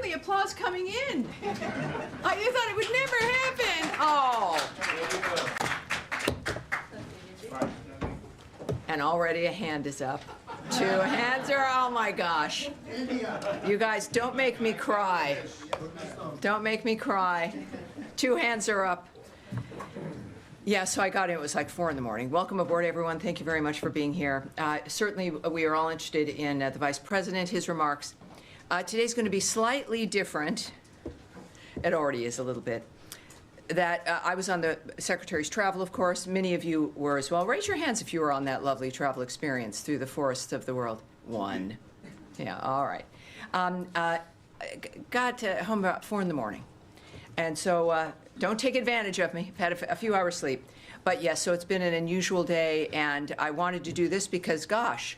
finally applause coming in. You thought it would never happen. Oh. And already a hand is up. 2 hands are, oh my gosh. You guys, don't make me cry. Don't make me cry. 2 hands are up. Yeah, so I got in, it was like 4 in the morning. Welcome aboard, everyone. Thank you very much for being here. Certainly, we are all interested in the Vice President, his remarks. Today's going to be slightly different. It already is a little bit. I was on the Secretary's travel, of course. Many of you were as well. Raise your hands if you were on that lovely travel experience through the forests of the world. 1. Yeah, all right. Got home about 4 in the morning. And so don't take advantage of me. I've had a few hours sleep. But yes, so it's been an unusual day, and I wanted to do this because, gosh,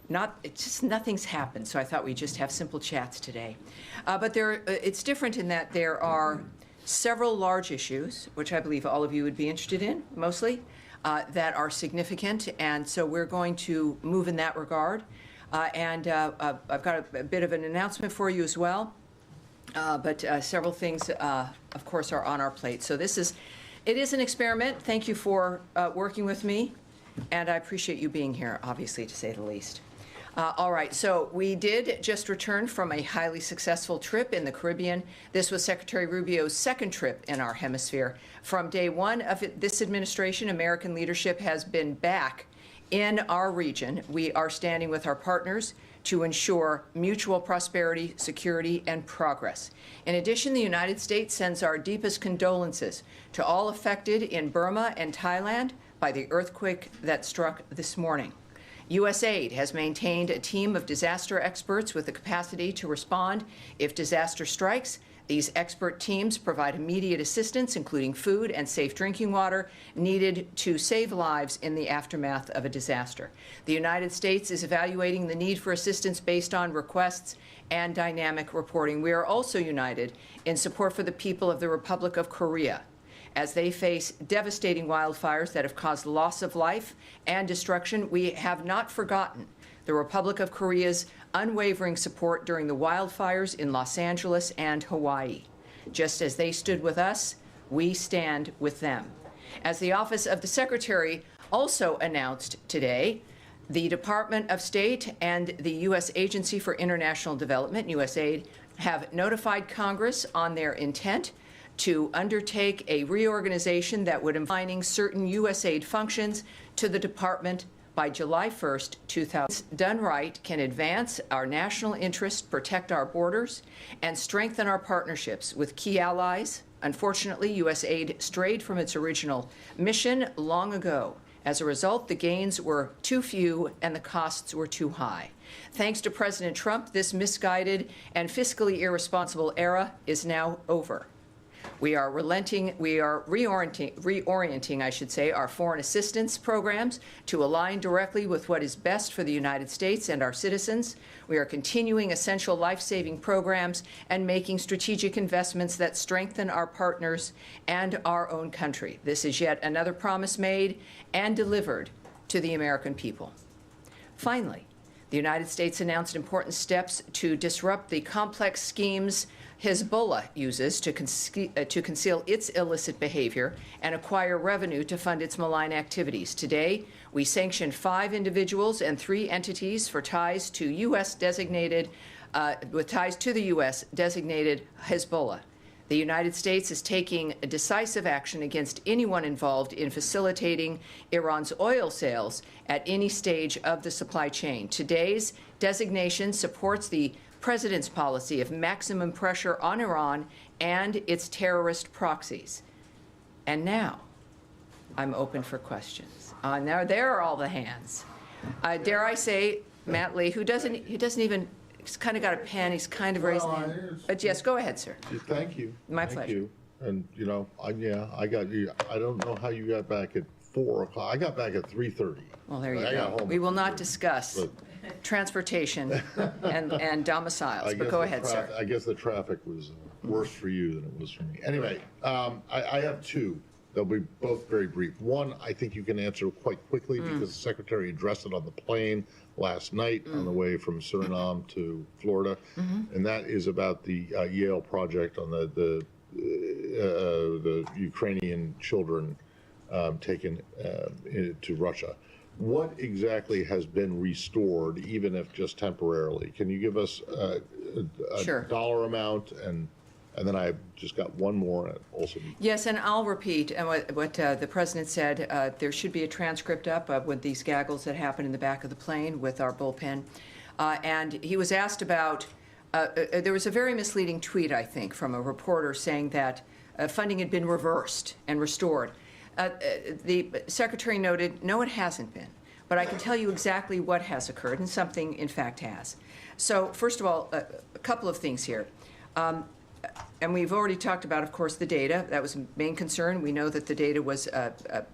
nothing's happened. So I thought we'd just have simple chats today. But it's different in that there are several large issues, which I believe all of you would be interested in, mostly, that are significant. And so we're going to move in that regard. I've got a bit of an announcement for you as well. But several things, of course, are on our plate. So it is an experiment. Thank you for working with me, and I appreciate you being here, obviously, to say the least. All right, so we did just return from a highly successful trip in the Caribbean. This was Secretary Rubio's 2nd trip in our hemisphere. From day 1 of this administration, American leadership has been back in our region. We are standing with our partners to ensure mutual prosperity, security, and progress. In addition, the United States sends our deepest condolences to all affected in Burma and Thailand by the earthquake that struck this morning. USAID has maintained a team of disaster experts with the capacity to respond if disaster strikes. These expert teams provide immediate assistance, including food and safe drinking water, needed to save lives in the aftermath of a disaster. The United States is evaluating the need for assistance based on requests and dynamic reporting. We are also united in support for the people of the Republic of Korea as they face devastating wildfires that have caused loss of life and destruction. We have not forgotten the Republic of Korea's unwavering support during the wildfires in Los Angeles and Hawaii. Just as they stood with us, we stand with them. As the Office of the Secretary also announced today, the Department of State and the U.S. Agency for International Development, USAID, have notified Congress on their intent to undertake a reorganization that would assign certain USAID functions to the department by July 1st, 2000. Done right, can advance our national interests, protect our borders, and strengthen our partnerships with key allies. Unfortunately, USAID strayed from its original mission long ago. As a result, the gains were too few and the costs were too high. Thanks to President Trump, this misguided and fiscally irresponsible era is now over. We are reorienting, I should say, our foreign assistance programs to align directly with what is best for the United States and our citizens. We are continuing essential life-saving programs and making strategic investments that strengthen our partners and our own country. This is yet another promise made and delivered to the American people. Finally, the United States announced important steps to disrupt the complex schemes Hezbollah uses to conceal its illicit behavior and acquire revenue to fund its malign activities. Today, we sanctioned 5 individuals and 3 entities for ties to U.S. designated Hezbollah. The United States is taking decisive action against anyone involved in facilitating Iran's oil sales at any stage of the supply chain. Today's designation supports the President's policy of maximum pressure on Iran and its terrorist proxies. And now, I'm open for questions. Now, there are all the hands. Dare I say, Matt Lee, who doesn't even, he's kind of got a pen, he's kind of raising his hand. But yes, go ahead, sir. Thank you. My pleasure. Thank you. And, you know, I got you. I don't know how you got back at 4 o'clock. I got back at 3:30. Well, there you go. We will not discuss transportation and domiciles, but go ahead, sir. I guess the traffic was worse for you than it was for me. Anyway, I have 2. They'll be both very brief. One, I think you can answer quite quickly because the Secretary addressed it on the plane last night on the way from Suriname to Florida, and that is about the Yale project on the Ukrainian children taken to Russia. What exactly has been restored, even if just temporarily? Can you give us a Sure. dollar amount and then I've just got one more also. Yes, and I'll repeat what the President said. There should be a transcript up with these gaggles that happened in the back of the plane with our bullpen. And he was asked about, there was a very misleading tweet, I think, from a reporter saying that funding had been reversed and restored. The Secretary noted, no, it hasn't been. But I can tell you exactly what has occurred, and something, in fact, has. So, first of all, a couple of things here. And we've already talked about, of course, the data. That was a main concern. We know that the data was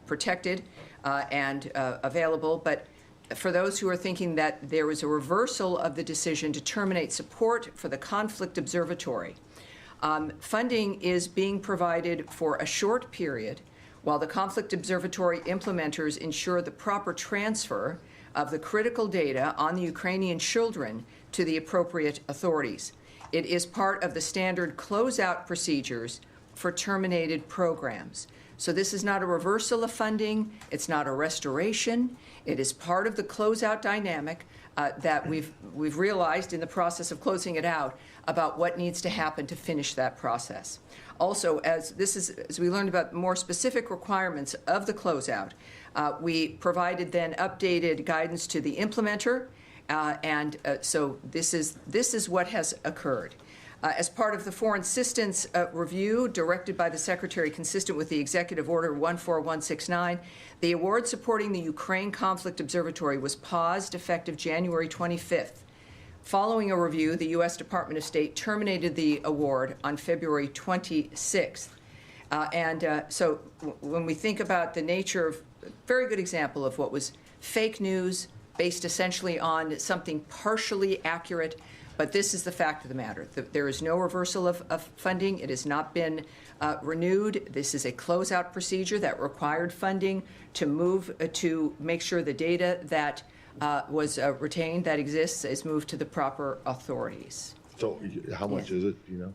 protected and available. But for those who are thinking that there was a reversal of the decision to terminate support for the Conflict Observatory, funding is being provided for a short period while the Conflict Observatory implementers ensure the proper transfer of the critical data on the Ukrainian children to the appropriate authorities. It is part of the standard closeout procedures for terminated programs. So this is not a reversal of funding. It's not a restoration. It is part of the closeout dynamic that we've realized in the process of closing it out about what needs to happen to finish that process. Also, as we learned about more specific requirements of the closeout, we provided then updated guidance to the implementer. So this is what has occurred. As part of the foreign assistance review directed by the Secretary consistent with the Executive Order 14169, the award supporting the Ukraine Conflict Observatory was paused effective January 25th. Following a review, the U.S. Department of State terminated the award on February 26th. So when we think about the nature of, a very good example of what was fake news, based essentially on something partially accurate, but this is the fact of the matter. There is no reversal of funding. It has not been renewed. This is a closeout procedure that required funding to move to make sure the data that was retained, that exists, is moved to the proper authorities. So how much is it, do you know?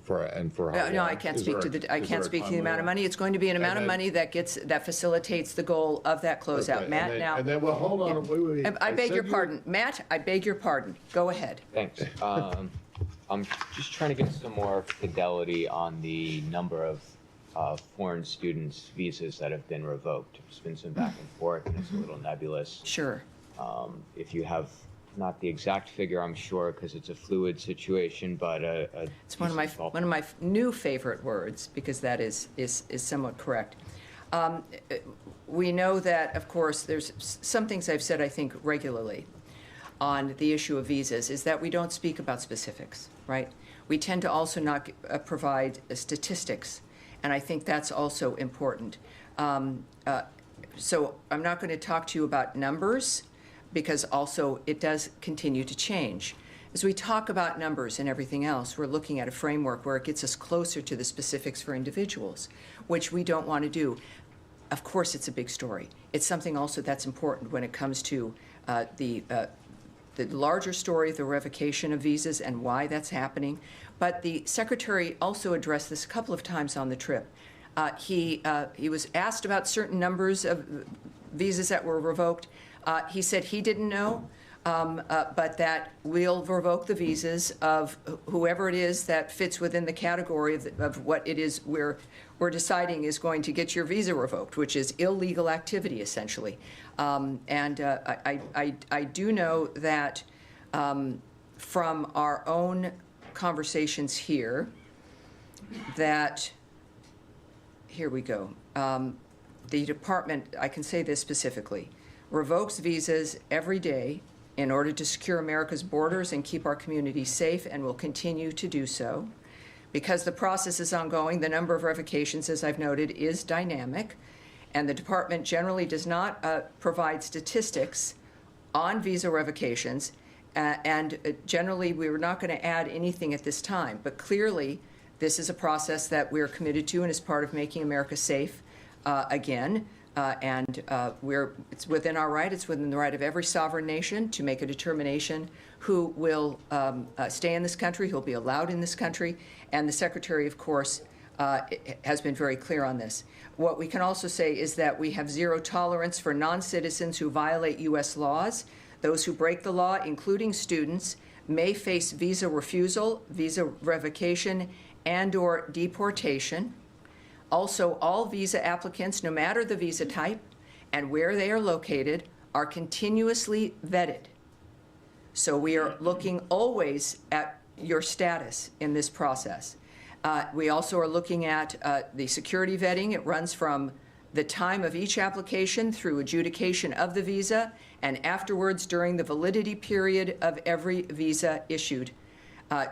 For how no, long? I can't Is speak there to a- the. I is can't there a speak to the time amount of limit? money. It's going to be an amount of then- money that facilitates the goal of that closeout. Okay, Matt, and then, now. And then, well, hold on, wait. I beg said your you- pardon, Matt. I beg your pardon. Go ahead. Thanks. I'm just trying to get some more fidelity on the number of foreign students' visas that have been revoked. There's been some back and forth, and it's a little nebulous. Sure. If you have not the exact figure, I'm sure, because it's a fluid situation, but It's one of my new favorite words, because that is somewhat correct. We know that, of course, there's some things I've said, I think, regularly on the issue of visas, is that we don't speak about specifics, right? We tend to also not provide statistics, and I think that's also important. So I'm not going to talk to you about numbers, because also it does continue to change. As we talk about numbers and everything else, we're looking at a framework where it gets us closer to the specifics for individuals, which we don't want to do. Of course, it's a big story. It's something also that's important when it comes to the larger story of the revocation of visas and why that's happening. But the Secretary also addressed this a couple of times on the trip. He was asked about certain numbers of visas that were revoked. He said he didn't know, but that we'll revoke the visas of whoever it is that fits within the category of what it is we're deciding is going to get your visa revoked, which is illegal activity, essentially. I do know that from our own conversations here, that, here we go, the department, I can say this specifically, revokes visas every day in order to secure America's borders and keep our communities safe, and will continue to do so. Because the process is ongoing, the number of revocations, as I've noted, is dynamic, and the department generally does not provide statistics on visa revocations, and generally we were not going to add anything at this time. But clearly, this is a process that we're committed to and is part of making America safe again. It's within our right, it's within the right of every sovereign nation to make a determination who will stay in this country, who will be allowed in this country, and the Secretary, of course, has been very clear on this. What we can also say is that we have zero tolerance for non-citizens who violate U.S. laws. Those who break the law, including students, may face visa refusal, visa revocation, and/or deportation. Also, all visa applicants, no matter the visa type and where they are located, are continuously vetted. So we are looking always at your status in this process. We also are looking at the security vetting. It runs from the time of each application through adjudication of the visa and afterwards during the validity period of every visa issued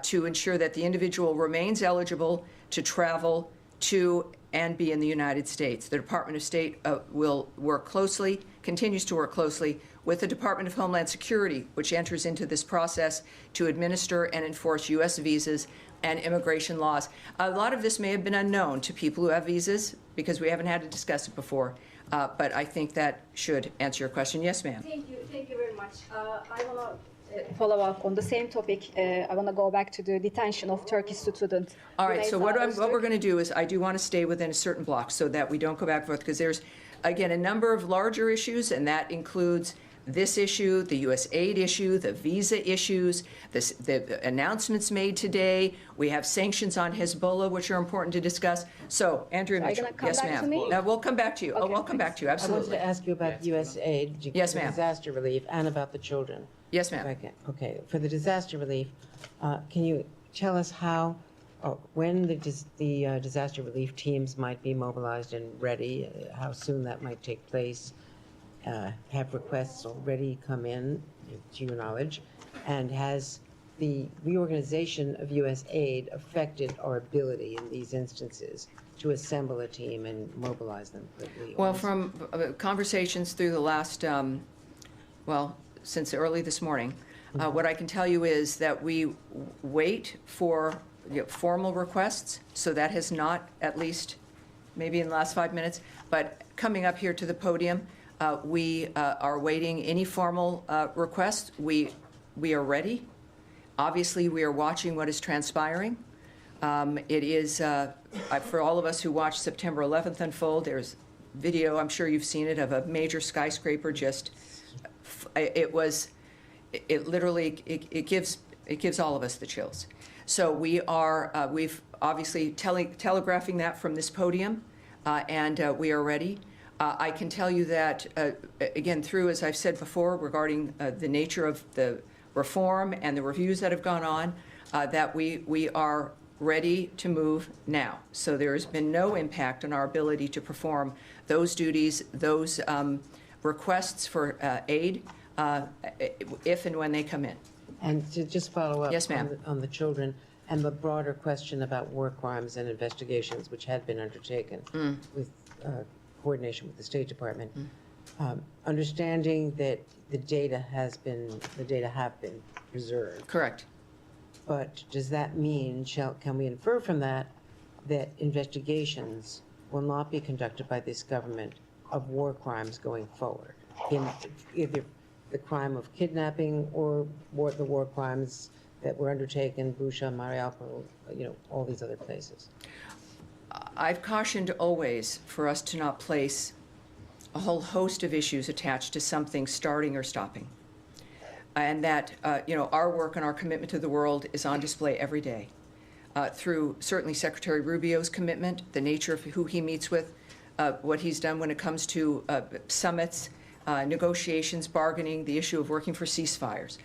to ensure that the individual remains eligible to travel to and be in the United States. The Department of State will work closely, continues to work closely with the Department of Homeland Security, which enters into this process to administer and enforce U.S. visas and immigration laws. A lot of this may have been unknown to people who have visas because we haven't had to discuss it before, but I think that should answer your question. Yes, ma'am. Thank you very much. I want to follow up on the same topic. I want to go back to the detention of Turkish students. All right, so what we're going to do is I do want to stay within a certain block so that we don't go back and forth because there's, again, a number of larger issues, and that includes this issue, the U.S. aid issue, the visa issues, the announcements made today. We have sanctions on Hezbollah, which are important to discuss. So, Andrea Mitchell. Yes, ma'am. We'll come back to you. Okay, we'll come back to you, I absolutely. wanted to ask you about U.S. aid, Yes, ma'am. disaster relief, and about the children. Yes, ma'am. Okay, for the disaster relief, can you tell us how, when the disaster relief teams might be mobilized and ready, how soon that might take place? Have requests already come in, to your knowledge? And has the reorganization of U.S. aid affected our ability in these instances to assemble a team and mobilize them quickly? Well, from conversations through the last, since early this morning, what I can tell you is that we wait for formal requests, so that has not, at least maybe in the last 5 minutes, but coming up here to the podium, we are waiting any formal requests. We are ready. Obviously, we are watching what is transpiring. It is, for all of us who watched September 11th unfold, there's video, I'm sure you've seen it, of a major skyscraper just, it gives all of us the chills. So we are, we've obviously telegraphing that from this podium, and we are ready. I can tell you that, again, through, as I've said before, regarding the nature of the reform and the reviews that have gone on, that we are ready to move now. So there has been no impact on our ability to perform those duties, those requests for aid, if and when they come in. And to just follow up, Yes, ma'am. on the children and the broader question about war crimes and investigations, which had been undertaken with coordination with the State Department, understanding that the data have been preserved. Correct. But does that mean, can we infer from that investigations will not be conducted by this government of war crimes going forward, in either the crime of kidnapping or the war crimes that were undertaken, Busha, Mariupol, all these other places? I've cautioned always for us to not place a whole host of issues attached to something starting or stopping. And that, our work and our commitment to the world is on display every day through certainly Secretary Rubio's commitment, the nature of who he meets with, what he's done when it comes to summits, negotiations, bargaining, the issue of working for ceasefires.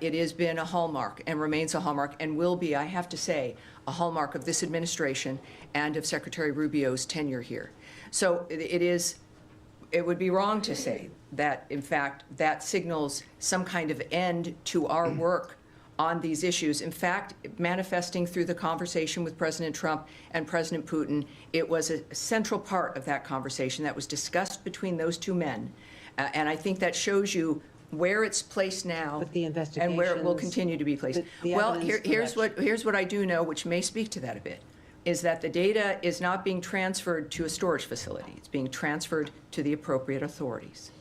It has been a hallmark and remains a hallmark and will be, I have to say, a hallmark of this administration and of Secretary Rubio's tenure here. So it would be wrong to say that, in fact, that signals some kind of end to our work on these issues. In fact, manifesting through the conversation with President Trump and President Putin, it was a central part of that conversation that was discussed between those two men. And I think that shows you where it's placed now and where it will continue to be placed. Well, here's what I do know, which may speak to that a bit. is that the data is not being transferred to a storage facility. It's being transferred to the appropriate authorities.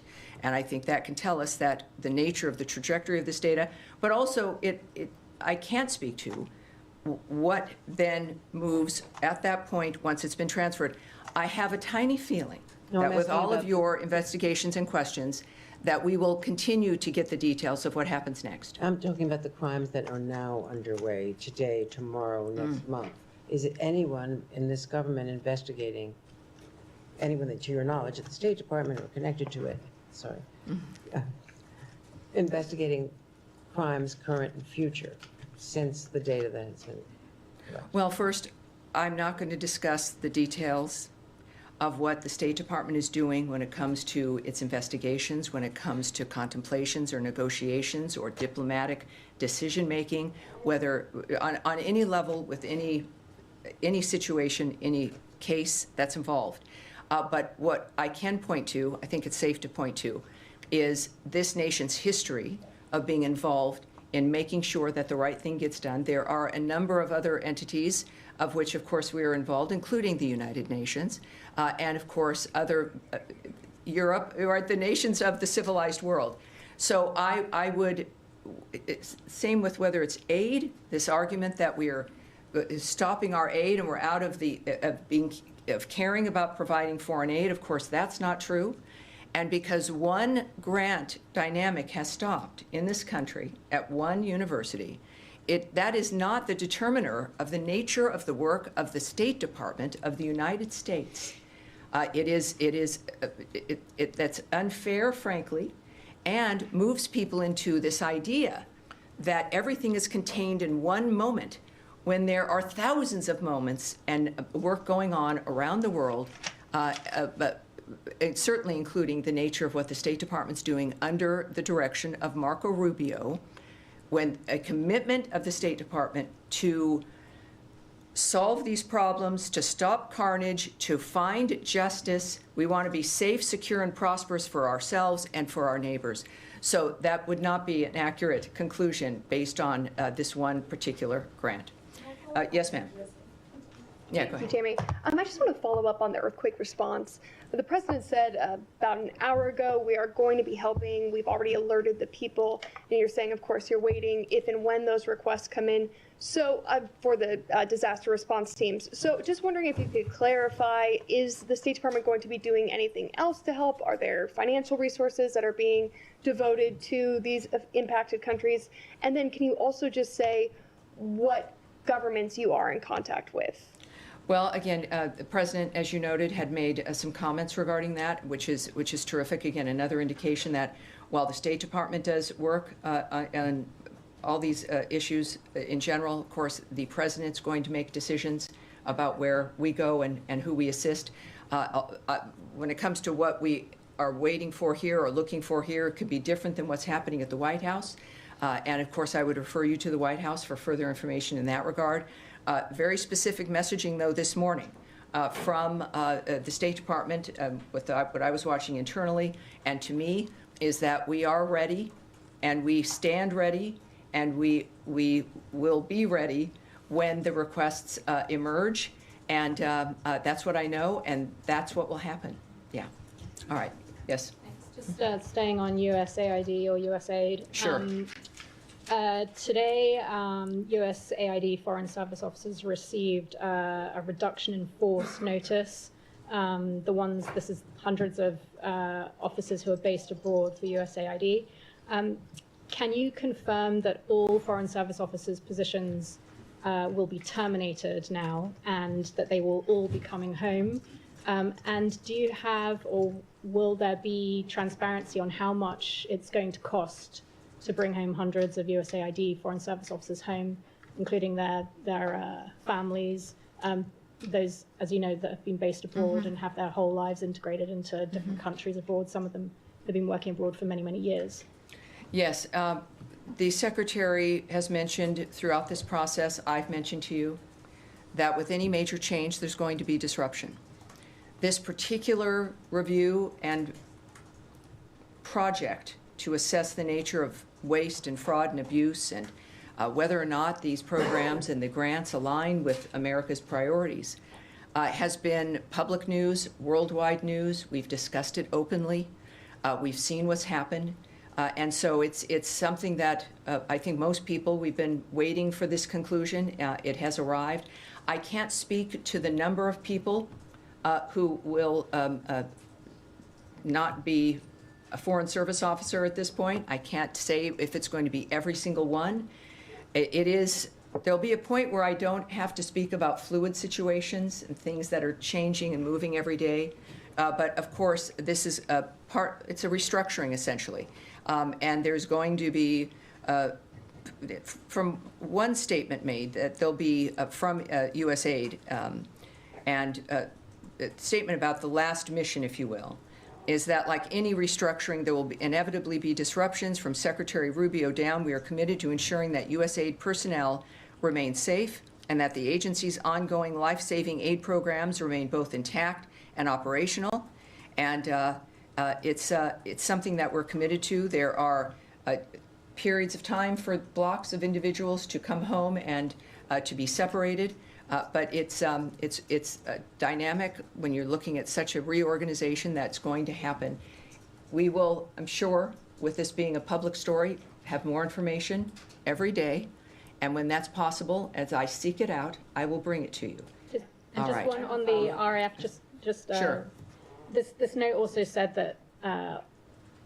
And I think that can tell us that the nature of the trajectory of this data, but also I can't speak to what then moves at that point once it's been transferred. I have a tiny feeling that with all of your investigations and questions, that we will continue to get the details of what happens next. I'm talking about the crimes that are now underway, today, tomorrow, next month. Is it anyone in this government investigating, anyone that, to your knowledge, at the State Department or connected to it, investigating crimes current and future since the data that has been collected? Well, first, I'm not going to discuss the details of what the State Department is doing when it comes to its investigations, when it comes to contemplations or negotiations or diplomatic decision-making, whether on any level with any situation, any case that's involved. But what I can point to, I think it's safe to point to, is this nation's history of being involved in making sure that the right thing gets done. There are a number of other entities of which, of course, we are involved, including the United Nations, and, of course, other Europe, or the nations of the civilized world. So I would, same with whether it's aid, this argument that we are stopping our aid and we're out of of caring about providing foreign aid. Of course, that's not true. And because one grant dynamic has stopped in this country at one university, that is not the determiner of the nature of the work of the State Department of the United States. That's unfair, frankly, and moves people into this idea that everything is contained in one moment when there are thousands of moments and work going on around the world, but certainly including the nature of what the State Department's doing under the direction of Marco Rubio, when a commitment of the State Department to solve these problems, to stop carnage, to find justice. We want to be safe, secure, and prosperous for ourselves and for our neighbors. So that would not be an accurate conclusion based on this one particular grant. Yes, ma'am. Yeah, go ahead. Thank you, Tammy. I just want to follow up on the earthquake response. The president said about an hour ago, we are going to be helping. We've already alerted the people. And you're saying, of course, you're waiting if and when those requests come in. So for the disaster response teams. So just wondering if you could clarify, is the State Department going to be doing anything else to help? Are there financial resources that are being devoted to these impacted countries? And then can you also just say what governments you are in contact with? Well, again, the president, as you noted, had made some comments regarding that, which is terrific. Again, another indication that while the State Department does work on all these issues in general, of course, the president's going to make decisions about where we go and who we assist. When it comes to what we are waiting for here or looking for here, it could be different than what's happening at the White House. And of course, I would refer you to the White House for further information in that regard. Very specific messaging, though, this morning from the State Department, with what I was watching internally, and to me, is that we are ready, and we stand ready, and we will be ready when the requests emerge. And that's what I know, and that's what will happen. Yeah. All right. Yes. Just staying on USAID or USAID. Sure. Today, USAID Foreign Service officers received a reduction in force notice. This is hundreds of officers who are based abroad for USAID. Can you confirm that all Foreign Service officers' positions will be terminated now and that they will all be coming home? And do you have, or will there be transparency on how much it's going to cost to bring home hundreds of USAID Foreign Service officers home, including their families, those, as you know, that have been based abroad and have their whole lives integrated into different countries abroad? Some of them have been working abroad for many, many years. Yes. The Secretary has mentioned throughout this process, I've mentioned to you, that with any major change, there's going to be disruption. This particular review and project to assess the nature of waste and fraud and abuse and whether or not these programs and the grants align with America's priorities has been public news, worldwide news. We've discussed it openly. We've seen what's happened. And so it's something that I think most people, we've been waiting for this conclusion. It has arrived. I can't speak to the number of people who will not be a Foreign Service officer at this point. I can't say if it's going to be every single one. There'll be a point where I don't have to speak about fluid situations and things that are changing and moving every day. But of course, this is it's a restructuring essentially. And there's going to be, from one statement made, that there'll be from USAID, and a statement about the last mission, if you will, is that like any restructuring, there will inevitably be disruptions. From Secretary Rubio down, we are committed to ensuring that USAID personnel remain safe and that the agency's ongoing life-saving aid programs remain both intact and operational. And it's something that we're committed to. There are periods of time for blocks of individuals to come home and to be separated. But it's dynamic when you're looking at such a reorganization that's going to happen. We will, I'm sure, with this being a public story, have more information every day. And when that's possible, as I seek it out, I will bring it to you. And just one on the RAF, Sure. This note also said that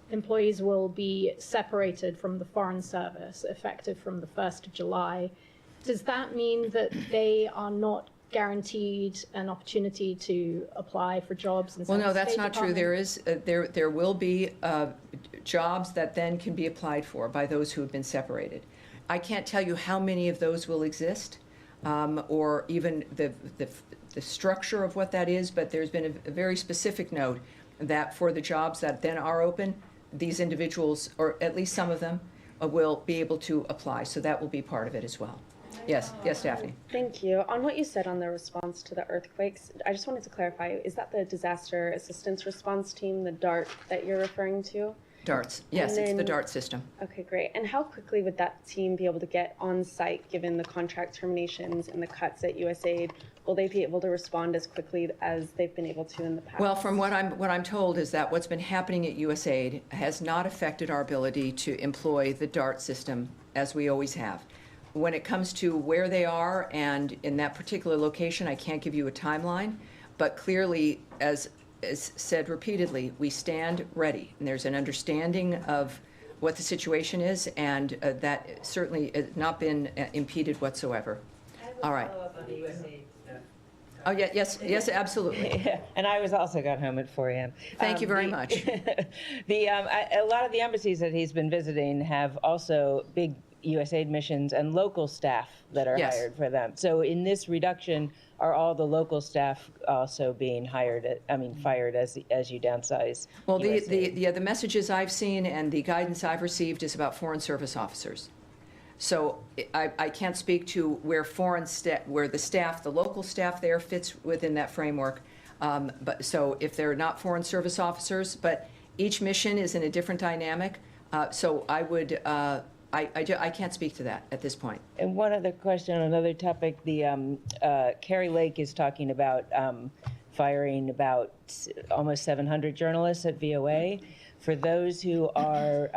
employees will be separated from the Foreign Service effective from the 1st of July. Does that mean that they are not guaranteed an opportunity to apply for jobs? Well, no, that's not true. There will be jobs that then can be applied for by those who have been separated. I can't tell you how many of those will exist, or even the structure of what that is, but there's been a very specific note that for the jobs that then are open, these individuals, or at least some of them, will be able to apply. So that will be part of it as well. Yes, Daphne. Thank you. On what you said on the response to the earthquakes, I just wanted to clarify, is that the Disaster Assistance Response Team, the DART, that you're referring to? DARTs. Yes, it's the DART system. Okay, great. And how quickly would that team be able to get on site given the contract terminations and the cuts at USAID? Will they be able to respond as quickly as they've been able to in the past? Well, from what I'm told is that what's been happening at USAID has not affected our ability to employ the DART system as we always have. When it comes to where they are and in that particular location, I can't give you a timeline, but clearly, as said repeatedly, we stand ready, and there's an understanding of what the situation is, and that certainly has not been impeded whatsoever. All right. Oh, yeah, yes, absolutely. Yeah, and I was also got home at 4 a.m. Thank you very much. A lot of the embassies that he's been visiting have also big USAID missions and local staff that are hired for them. So in this reduction, are all the local staff also being fired as you downsize? Well, the messages I've seen and the guidance I've received is about Foreign Service officers. So I can't speak to where the local staff there fits within that framework. But so if they're not Foreign Service officers, but each mission is in a different dynamic. So I would. I can't speak to that at this point. And one other question on another topic, Carrie Lake is talking about firing about almost 700 journalists at VOA. For those who are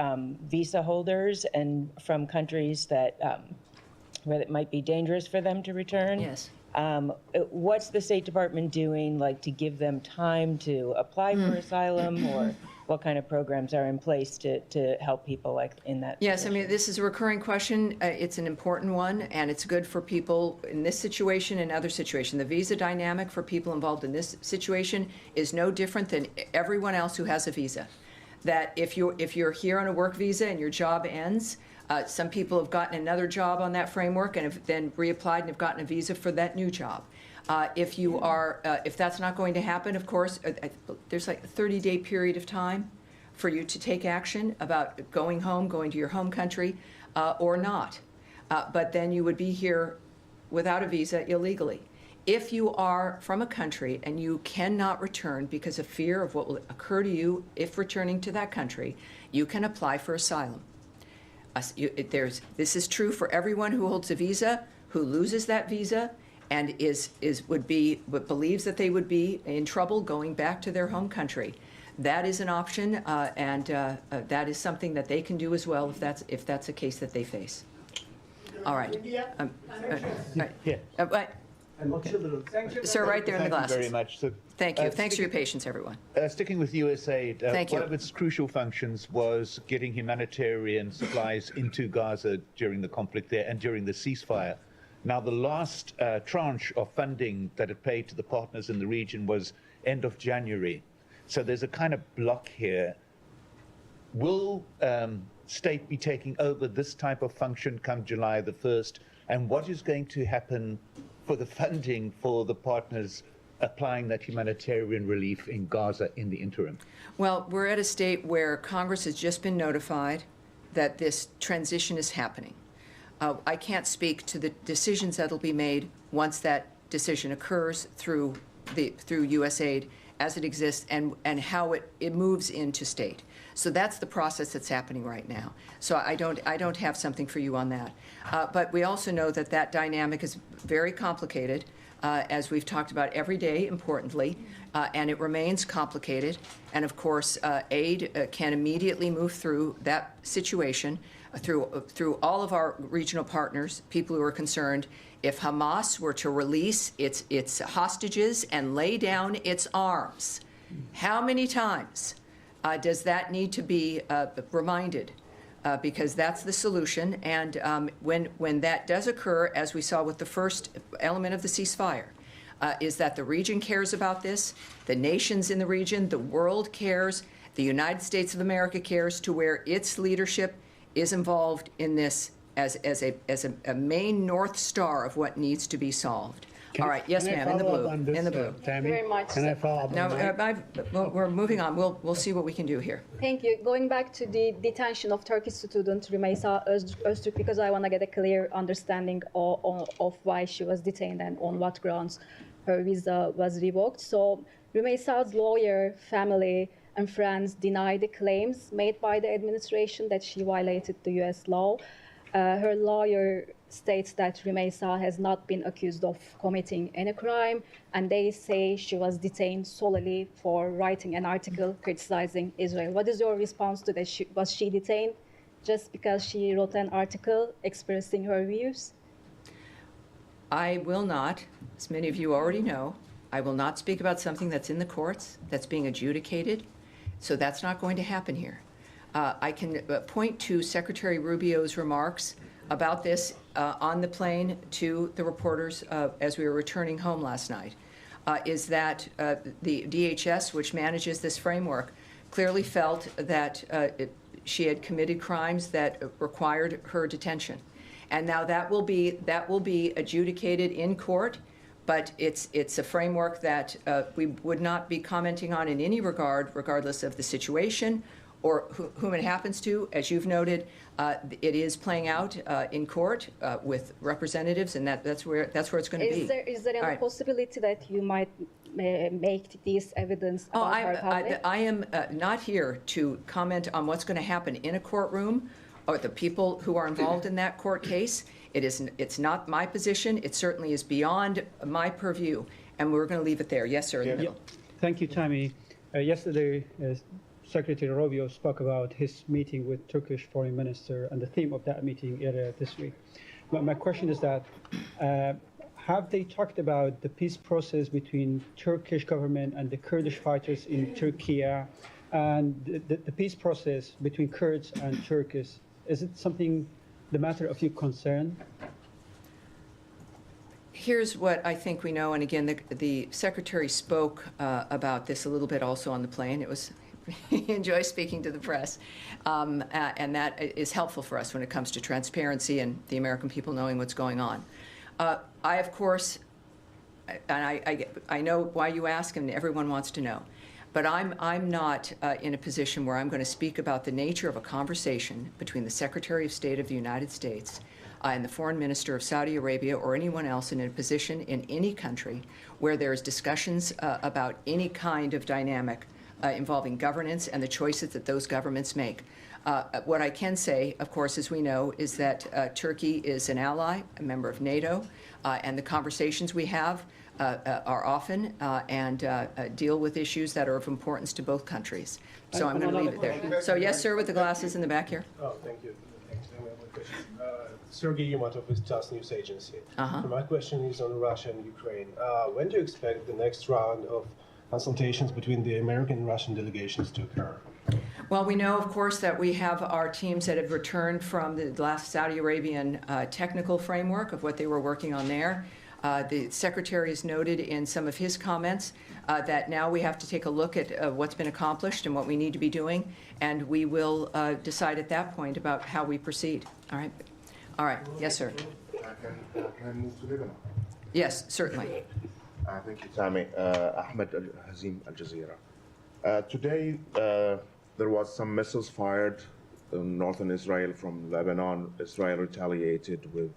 visa holders and from countries that where it might be dangerous for them to return. Yes. What's the State Department doing, like, to give them time to apply for asylum, or what kind of programs are in place to help people like in that Yes, position? I mean, this is a recurring question. It's an important one, and it's good for people in this situation and other situations. The visa dynamic for people involved in this situation is no different than everyone else who has a visa. That if you're here on a work visa and your job ends, some people have gotten another job on that framework and have then reapplied and have gotten a visa for that new job. If that's not going to happen, of course, there's like a 30-day period of time for you to take action about going home, going to your home country, or not. But then you would be here without a visa illegally. If you are from a country and you cannot return because of fear of what will occur to you if returning to that country, you can apply for asylum. This is true for everyone who holds a visa, who loses that visa, and believes that they would be in trouble going back to their home country. That is an option, and that is something that they can do as well if that's a case that they face. All right. Sir, right there in the glasses. Thank you very much. So, Thank you. Thanks for your patience, everyone. Sticking with USAID, Thank you. one of its crucial functions was getting humanitarian supplies into Gaza during the conflict there and during the ceasefire. Now, the last tranche of funding that it paid to the partners in the region was end of January. So there's a kind of block here. Will state be taking over this type of function come July the 1st? And what is going to happen for the funding for the partners applying that humanitarian relief in Gaza in the interim? Well, we're at a state where Congress has just been notified that this transition is happening. I can't speak to the decisions that'll be made once that decision occurs through USAID as it exists and how it moves into state. So that's the process that's happening right now. So I don't have something for you on that. But we also know that dynamic is very complicated, as we've talked about every day, importantly, and it remains complicated. And of course, aid can immediately move through that situation through all of our regional partners, people who are concerned. If Hamas were to release its hostages and lay down its arms, how many times does that need to be reminded? Because that's the solution. And when that does occur, as we saw with the first element of the ceasefire, is that the region cares about this, the nations in the region, the world cares, the United States of America cares, to where its leadership is involved in this as a main North Star of what needs to be solved. All right, yes, ma'am, in the blue. In the blue. Thank you very much. Can I follow up? No, we're moving on. We'll see what we can do here. Thank you. Going back to the detention of Turkish student Rümeysa Öztürk, because I want to get a clear understanding of why she was detained and on what grounds her visa was revoked. So Rümeysa's lawyer, family, and friends deny the claims made by the administration that she violated the U.S. law. Her lawyer states that Rümeysa has not been accused of committing any crime, and they say she was detained solely for writing an article criticizing Israel. What is your response to that? Was she detained just because she wrote an article expressing her views? I will not, as many of you already know, I will not speak about something that's in the courts, that's being adjudicated, so that's not going to happen here. I can point to Secretary Rubio's remarks about this on the plane to the reporters as we were returning home last night, is that the DHS, which manages this framework, clearly felt that she had committed crimes that required her detention. And now that will be adjudicated in court, but it's a framework that we would not be commenting on in any regard, regardless of the situation or whom it happens to. As you've noted, it is playing out in court with representatives, and that's where it's going to be. Is there any possibility that you might make this evidence about her public? I am not here to comment on what's going to happen in a courtroom or the people who are involved in that court case. It's not my position. It certainly is beyond my purview, and we're going to leave it there. Yes, sir, in the middle. Thank you, Tammy. Yesterday, Secretary Rubio spoke about his meeting with Turkish Foreign Minister and the theme of that meeting earlier this week. My question is that, have they talked about the peace process between Turkish government and the Kurdish fighters in Turkey, and the peace process between Kurds and Turks? Is it something, the matter of your concern? Here's what I think we know, and again, the Secretary spoke about this a little bit also on the plane. It was he enjoys speaking to the press, and that is helpful for us when it comes to transparency and the American people knowing what's going on. I, of course, and I know why you ask, and everyone wants to know, but I'm not in a position where I'm going to speak about the nature of a conversation between the Secretary of State of the United States and the Foreign Minister of Saudi Arabia or anyone else in a position in any country where there's discussions about any kind of dynamic involving governance and the choices that those governments make. What I can say, of course, as we know, is that Turkey is an ally, a member of NATO, and the conversations we have are often and deal with issues that are of importance to both countries. So I'm going to leave it there. So yes, sir, with the glasses in the back here. Oh, thank you. Thanks. Sergey Yumatov with TASS News Agency. So my question is on Russia and Ukraine. When do you expect the next round of consultations between the American and Russian delegations to occur? Well, we know, of course, that we have our teams that have returned from the last Saudi Arabian technical framework of what they were working on there. The Secretary has noted in some of his comments that now we have to take a look at what's been accomplished and what we need to be doing, and we will decide at that point about how we proceed. All right? All right. Yes, sir. Can I move to Lebanon? Yes, certainly. Thank you, Tammy. Ahmed Hazim, Al Jazeera. Today, there was some missiles fired in northern Israel from Lebanon. Israel retaliated with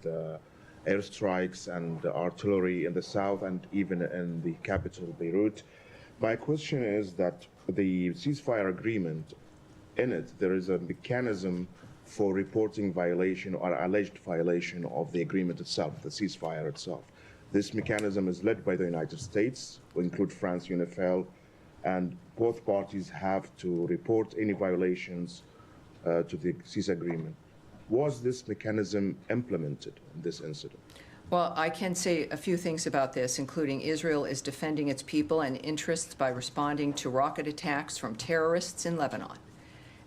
airstrikes and artillery in the south and even in the capital, Beirut. My question is that the ceasefire agreement, in it, there is a mechanism for reporting violation or alleged violation of the agreement itself, the ceasefire itself. This mechanism is led by the United States, will include France, UNIFIL, and both parties have to report any violations to the cease agreement. Was this mechanism implemented in this incident? Well, I can say a few things about this, including Israel is defending its people and interests by responding to rocket attacks from terrorists in Lebanon.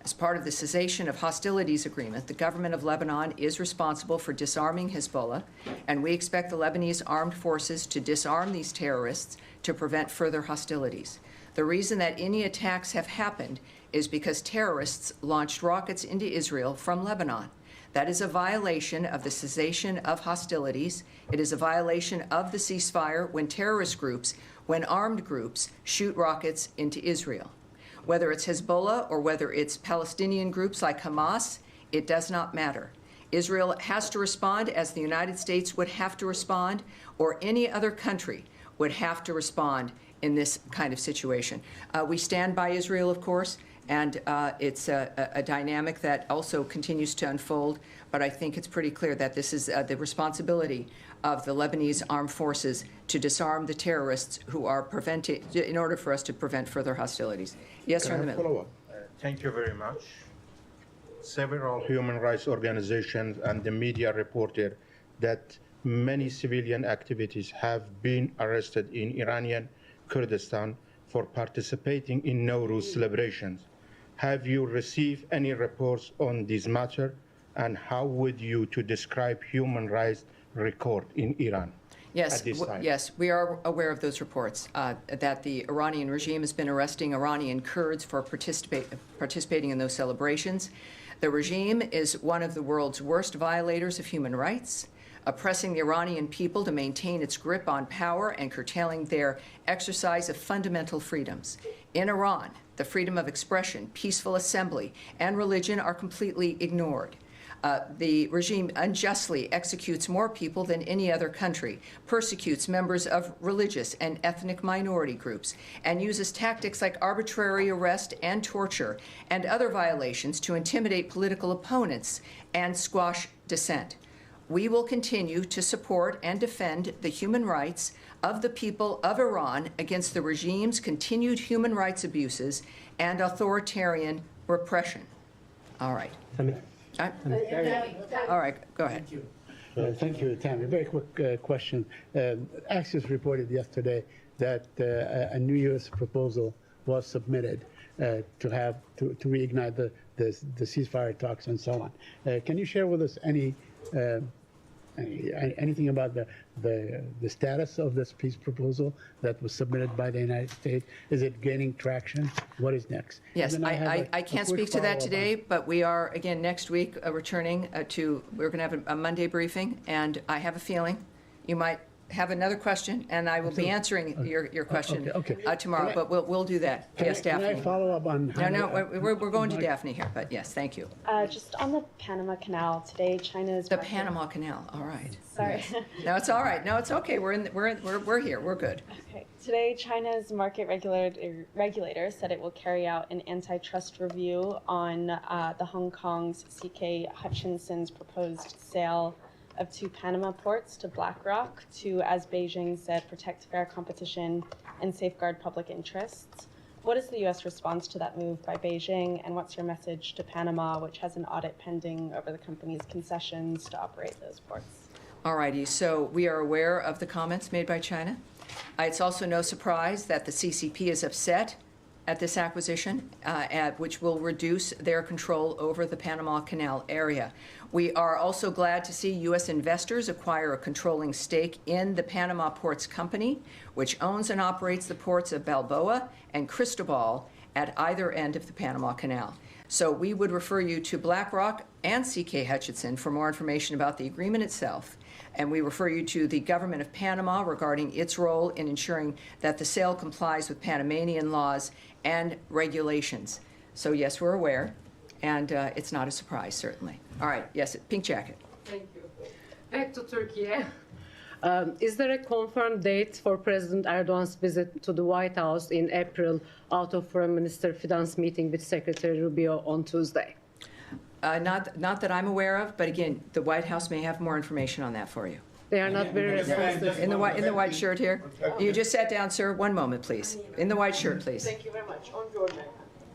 As part of the cessation of hostilities agreement, the government of Lebanon is responsible for disarming Hezbollah, and we expect the Lebanese armed forces to disarm these terrorists to prevent further hostilities. The reason that any attacks have happened is because terrorists launched rockets into Israel from Lebanon. That is a violation of the cessation of hostilities. It is a violation of the ceasefire when terrorist groups, when armed groups, shoot rockets into Israel. Whether it's Hezbollah or whether it's Palestinian groups like Hamas, it does not matter. Israel has to respond as the United States would have to respond, or any other country would have to respond in this kind of situation. We stand by Israel, of course, and it's a dynamic that also continues to unfold, but I think it's pretty clear that this is the responsibility of the Lebanese armed forces to disarm the terrorists who are preventing, in order for us to prevent further hostilities. Yes, sir, in the middle. Thank you very much. Several human rights organizations and the media reported that many civilian activities have been arrested in Iranian Kurdistan for participating in Nowruz celebrations. Have you received any reports on this matter, and how would you to describe human rights record in Iran? Yes, yes, we are aware of those reports, that the Iranian regime has been arresting Iranian Kurds for participating in those celebrations. The regime is one of the world's worst violators of human rights, oppressing the Iranian people to maintain its grip on power and curtailing their exercise of fundamental freedoms. In Iran, the freedom of expression, peaceful assembly, and religion are completely ignored. The regime unjustly executes more people than any other country, persecutes members of religious and ethnic minority groups, and uses tactics like arbitrary arrest and torture and other violations to intimidate political opponents and squash dissent. We will continue to support and defend the human rights of the people of Iran against the regime's continued human rights abuses and authoritarian repression. All right. All right, go ahead. Thank you, Tammy. Very quick question. Axios reported yesterday that a new U.S. proposal was submitted to reignite the ceasefire talks and so on. Can you share with us anything about the status of this peace proposal that was submitted by the United States? Is it gaining traction? What is next? Yes, I can't speak to that today, but we are, again, next week returning we're going to have a Monday briefing, and I have a feeling you might have another question, and I will be answering your question tomorrow, but we'll do that. Yes, Daphne. Can I follow up on? No, we're going to Daphne here, but yes, thank you. Just on the Panama Canal, today China's The Panama Canal, all right. Sorry. No, it's all right. No, it's okay. We're here. We're good. Okay. Today, China's market regulator said it will carry out an antitrust review on the Hong Kong's CK Hutchinson's proposed sale of 2 Panama ports to BlackRock to, as Beijing said, protect fair competition and safeguard public interests. What is the U.S. response to that move by Beijing, and what's your message to Panama, which has an audit pending over the company's concessions to operate those ports? All righty. So we are aware of the comments made by China. It's also no surprise that the CCP is upset at this acquisition, which will reduce their control over the Panama Canal area. We are also glad to see U.S. investors acquire a controlling stake in the Panama Ports Company, which owns and operates the ports of Balboa and Cristobal at either end of the Panama Canal. So we would refer you to BlackRock and CK Hutchison for more information about the agreement itself. And we refer you to the government of Panama regarding its role in ensuring that the sale complies with Panamanian laws and regulations. So yes, we're aware, and it's not a surprise, certainly. All right, yes, pink jacket. Thank you. Back to Turkey. Is there a confirmed date for President Erdogan's visit to the White House in April out of Foreign Minister Fidan's meeting with Secretary Rubio on Tuesday? Not that I'm aware of, but again, the White House may have more information on that for you. They are not very responsive. In the white shirt here? You just sat down, sir. One moment, please. In the white shirt, please. Thank you very much. On Georgia.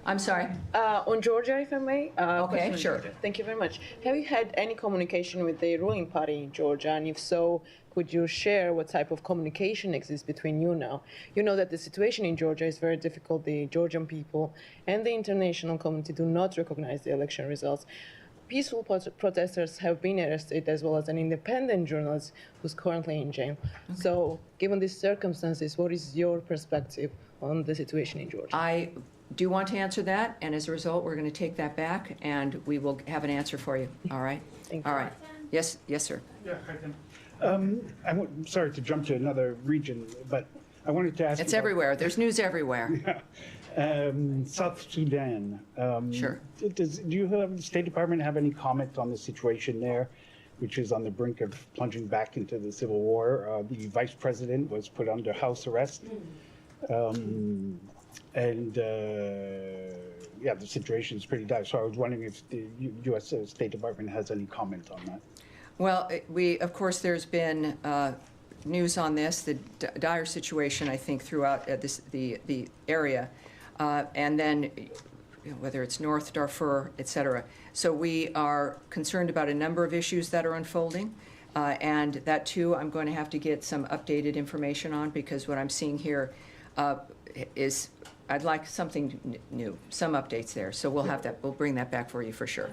I'm sorry? On Georgia, if I may. Okay, sure. Thank you very much. Have you had any communication with the ruling party in Georgia? And if so, could you share what type of communication exists between you now? You know that the situation in Georgia is very difficult. The Georgian people and the international community do not recognize the election results. Peaceful protesters have been arrested, as well as an independent journalist who's currently in jail. Okay. So, given these circumstances, what is your perspective on the situation in Georgia? I do want to answer that, and as a result, we're going to take that back, and we will have an answer for you. All right? Thank you. All right. Yes, sir. Yeah, hi, Tim. I'm sorry to jump to another region, but I wanted to ask It's everywhere. There's news everywhere. Yeah. South Sudan. Sure. Do you have the State Department have any comment on the situation there, which is on the brink of plunging back into the civil war? The vice president was put under house arrest. Yeah, the situation is pretty dire. So I was wondering if the U.S. State Department has any comment on that. Well, of course, there's been news on this, the dire situation, I think, throughout the area, and then whether it's North Darfur, et cetera. So we are concerned about a number of issues that are unfolding, and that, too, I'm going to have to get some updated information on, because what I'm seeing here is I'd like something new, some updates there. So we'll have that. We'll bring that back for you for sure.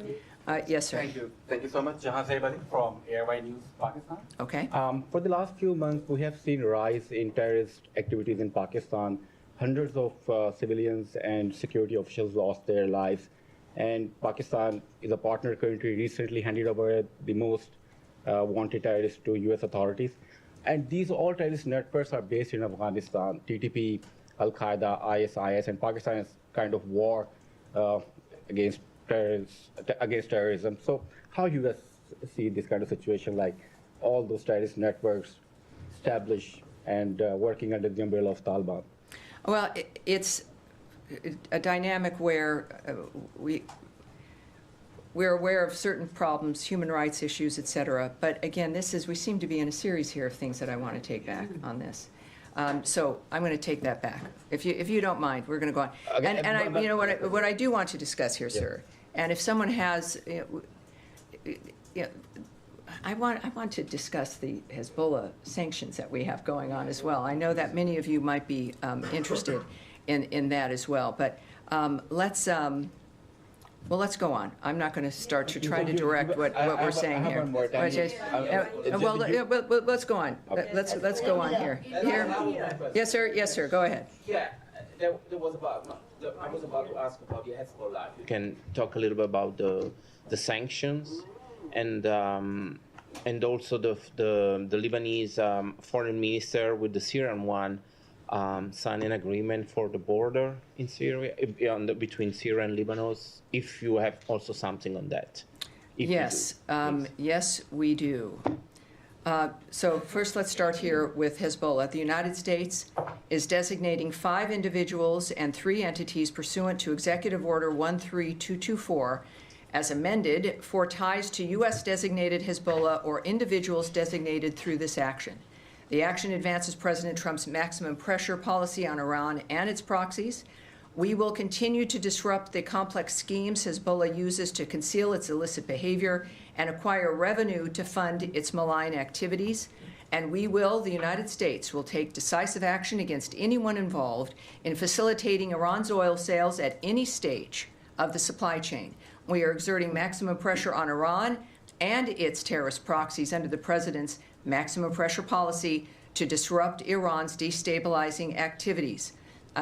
Yes, sir. Thank you. Thank you so much, Jahan Saibali from ARY News, Pakistan. Okay. For the last few months, we have seen a rise in terrorist activities in Pakistan. Hundreds of civilians and security officials lost their lives. And Pakistan is a partner country, recently handed over the most wanted terrorists to U.S. authorities. And these all terrorist networks are based in Afghanistan, TTP, Al-Qaeda, ISIS, and Pakistan is kind of war against terrorism. So how you guys see this kind of situation, like all those terrorist networks established and working under the umbrella of Taliban? Well, it's a dynamic where we're aware of certain problems, human rights issues, et cetera. But again, we seem to be in a series here of things that I want to take back on this. So I'm going to take that back. If you don't mind, we're going to go on. Okay. And you know what I do want to discuss here, sir. And if someone has, I want to discuss the Hezbollah sanctions that we have going on as well. I know that many of you might be interested in that as well. But let's go on. I'm not going to start to try to direct what we're saying here. Well, let's go on. Let's go on here. Yes, sir. Yes, sir. Go ahead. Yeah, I was about to ask about the Hezbollah. You can talk a little bit about the sanctions and and also the Lebanese foreign minister with the Syrian one signed an agreement for the border in Syria, between Syria and Lebanon, if you have also something on that. Yes, yes, we do. So first, let's start here with Hezbollah. The United States is designating 5 individuals and 3 entities pursuant to Executive Order 13224 as amended for ties to U.S.-designated Hezbollah or individuals designated through this action. The action advances President Trump's maximum pressure policy on Iran and its proxies. We will continue to disrupt the complex schemes Hezbollah uses to conceal its illicit behavior and acquire revenue to fund its malign activities. And we will, the United States, will take decisive action against anyone involved in facilitating Iran's oil sales at any stage of the supply chain. We are exerting maximum pressure on Iran and its terrorist proxies under the President's maximum pressure policy to disrupt Iran's destabilizing activities.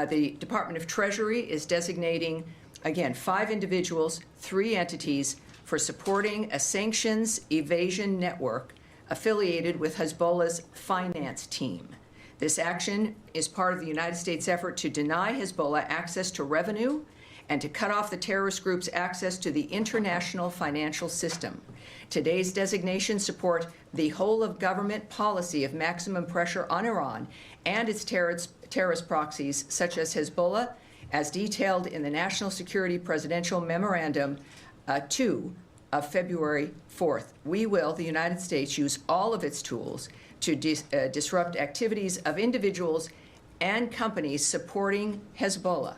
The Department of Treasury is designating, again, 5 individuals, 3 entities for supporting a sanctions evasion network affiliated with Hezbollah's finance team. This action is part of the United States' effort to deny Hezbollah access to revenue and to cut off the terrorist group's access to the international financial system. Today's designations support the whole-of-government policy of maximum pressure on Iran and its terrorist proxies, such as Hezbollah, as detailed in the National Security Presidential Memorandum 2 of February 4th. We will, the United States, use all of its tools to disrupt activities of individuals and companies supporting Hezbollah.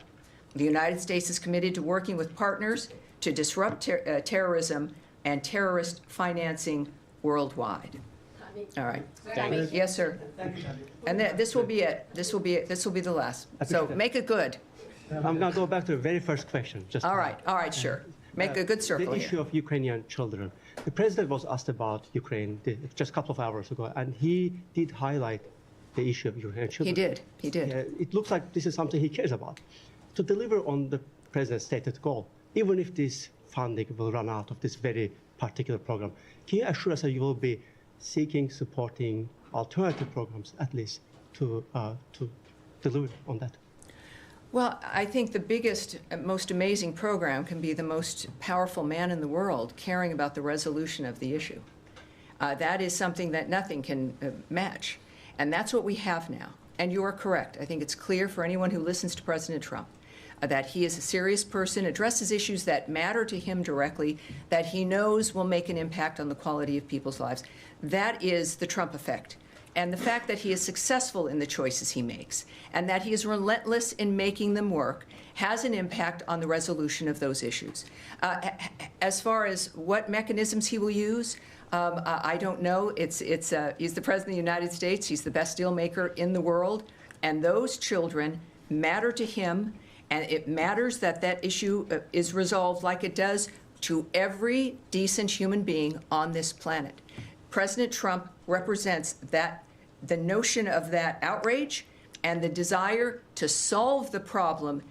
The United States is committed to working with partners to disrupt terrorism and terrorist financing worldwide. All right. Yes, sir. And this will be it. This will be the last. So make it good. I'm going to go back to the very first question. All right, sure. Make a good circle The issue here. of Ukrainian children. The president was asked about Ukraine just a couple of hours ago, and he did highlight the issue of Ukrainian children. He did. It looks like this is something he cares about. To deliver on the president's stated goal, even if this funding will run out of this very particular program, can you assure us that you will be supporting alternative programs, at least, to deliver on that? Well, I think the biggest, most amazing program can be the most powerful man in the world caring about the resolution of the issue. That is something that nothing can match. And that's what we have now. And you are correct. I think it's clear for anyone who listens to President Trump that he is a serious person, addresses issues that matter to him directly, that he knows will make an impact on the quality of people's lives. That is the Trump effect. And the fact that he is successful in the choices he makes and that he is relentless in making them work has an impact on the resolution of those issues. As far as what mechanisms he will use, I don't know. He's the President of the United States. He's the best deal maker in the world. And those children matter to him. And it matters that that issue is resolved like it does to every decent human being on this planet. President Trump represents the notion of that outrage and the desire to solve the problem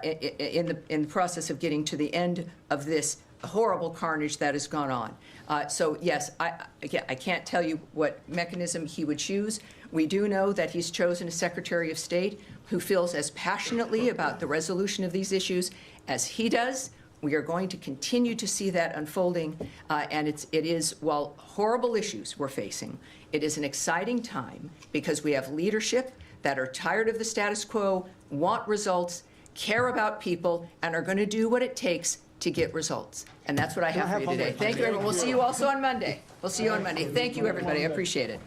in the process of getting to the end of this horrible carnage that has gone on. So yes, I can't tell you what mechanism he would choose. We do know that he's chosen a Secretary of State who feels as passionately about the resolution of these issues as he does. We are going to continue to see that unfolding, and it is, while horrible issues we're facing, it is an exciting time because we have leadership that are tired of the status quo, want results, care about people, and are going to do what it takes to get results. And that's what I have for you today. Thank you, everyone. We'll see you also on Monday. We'll see you on Monday. Thank you, everybody. I appreciate it.